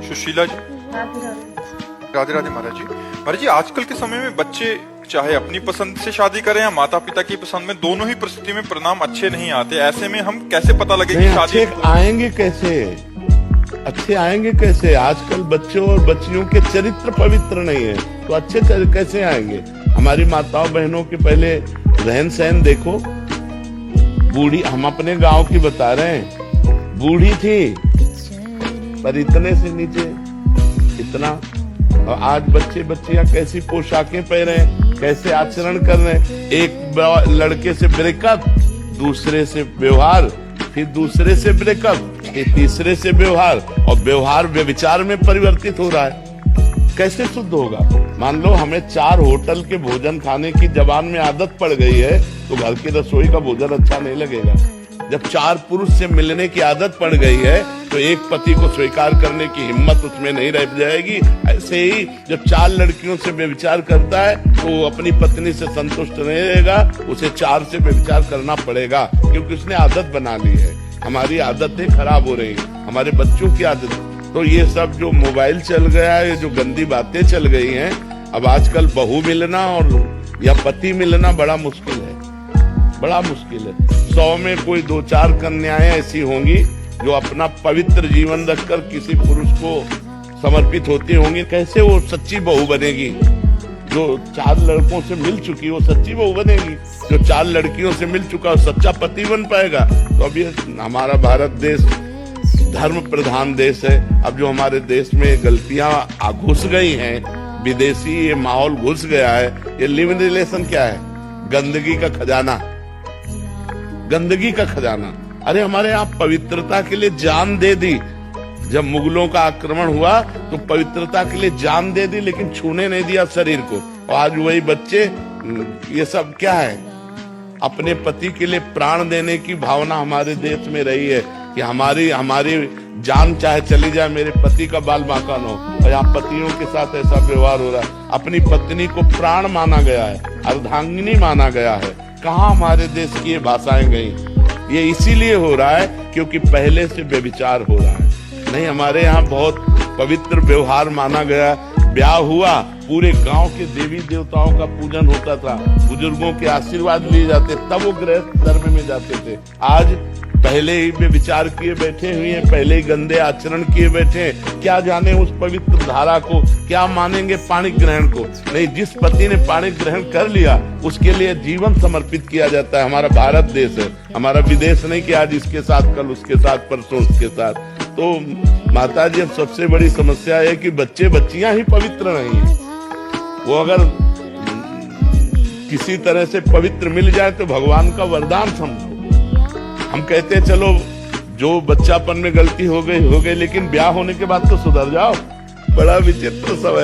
सुशीला जी। राधे राधे महाराज जी। महाराज जी, आजकल के समय में बच्चे चाहे अपनी पसंद से शादी करें या माता पिता की पसंद में, दोनों ही परिस्थिति में परिणाम अच्छे नहीं आते। ऐसे में हम कैसे पता लगे कि शादी आएंगे कैसे, अच्छे आएंगे कैसे? आजकल बच्चों और बच्चियों के चरित्र पवित्र नहीं है, तो अच्छे कैसे आएंगे? हमारी माताओं बहनों के पहले रहन सहन देखो। बूढ़ी, हम अपने गांव की बता रहे हैं, बूढ़ी थी पर इतने से नीचे इतना, और आज बच्चे बच्चियां कैसी पोशाकें पहने, कैसे आचरण कर रहे हैं। एक लड़के से ब्रेकअप, दूसरे से व्यवहार, फिर दूसरे से ब्रेकअप, फिर तीसरे से व्यवहार, और व्यवहार व्यभिचार में परिवर्तित हो रहा है। कैसे शुद्ध होगा? मान लो हमें 4 होटल के भोजन खाने की जबान में आदत पड़ गई है, तो घर की रसोई का भोजन अच्छा नहीं लगेगा। जब 4 पुरुष से मिलने की आदत पड़ गई है, तो एक पति को स्वीकार करने की हिम्मत उसमें नहीं रह जाएगी। ऐसे ही जब 4 लड़कियों से व्यभिचार करता है, तो वो अपनी पत्नी से संतुष्ट नहीं रहेगा, उसे 4 से व्यभिचार करना पड़ेगा, क्योंकि उसने आदत बना ली है। हमारी आदतें खराब हो रही हैं, हमारे बच्चों की आदत। तो ये सब जो मोबाइल चल गया है, जो गंदी बातें चल गई हैं, अब आजकल बहू मिलना और या पति मिलना बड़ा मुश्किल है, बड़ा मुश्किल है। 100 में कोई 2-4 कन्याएं ऐसी होंगी जो अपना पवित्र जीवन रखकर किसी पुरुष को समर्पित होती होंगी। कैसे वो सच्ची बहू बनेगी? जो 4 लड़कों से मिल चुकी वो सच्ची बहू बनेगी? जो 4 लड़कियों से मिल चुका वो सच्चा पति बन पाएगा? तो अब ये हमारा भारत देश धर्म प्रधान देश है। अब जो हमारे देश में गलतियां घुस गई हैं, विदेशी ये माहौल घुस गया है। ये लिव इन रिलेशन क्या है? गंदगी का खजाना, गंदगी का खजाना। अरे हमारे यहाँ पवित्रता के लिए जान दे दी। जब मुगलों का आक्रमण हुआ तो पवित्रता के लिए जान दे दी, लेकिन छूने नहीं दिया शरीर को। और आज वही बच्चे, ये सब क्या है? अपने पति के लिए प्राण देने की भावना हमारे देश में रही है कि हमारी जान चाहे चली जाए, मेरे पति का बाल बांका न हो। और यहाँ पतियों के साथ ऐसा व्यवहार हो रहा है। अपनी पत्नी को प्राण माना गया है, अर्धांगिनी माना गया है। कहाँ हमारे देश की ये भाषाएं गई? ये इसीलिए हो रहा है क्योंकि पहले से व्यभिचार हो रहा है। नहीं, हमारे यहाँ बहुत पवित्र व्यवहार माना गया। ब्याह हुआ, पूरे गांव के देवी देवताओं का पूजन होता था, बुजुर्गों के आशीर्वाद लिए जाते, तब वो गृहस्थ धर्म में जाते थे। आज पहले ही व्यभिचार किए बैठे हुए हैं, पहले ही गंदे आचरण किए बैठे हैं। क्या जाने उस पवित्र धारा को, क्या मानेंगे पाणी ग्रहण को? नहीं, जिस पति ने पाणी ग्रहण कर लिया उसके लिए जीवन समर्पित किया जाता है। हमारा भारत देश है, हमारा विदेश नहीं कि आज इसके साथ, कल उसके साथ, परसों उसके साथ। तो माता जी, अब सबसे बड़ी समस्या है कि बच्चे बच्चियां ही पवित्र नहीं है। वो अगर किसी तरह से पवित्र मिल जाए तो भगवान का वरदान समझो। हम कहते हैं चलो जो बच्चापन में गलती हो गई, लेकिन ब्याह होने के बाद तो सुधर जाओ। बड़ा विचित्र सब है।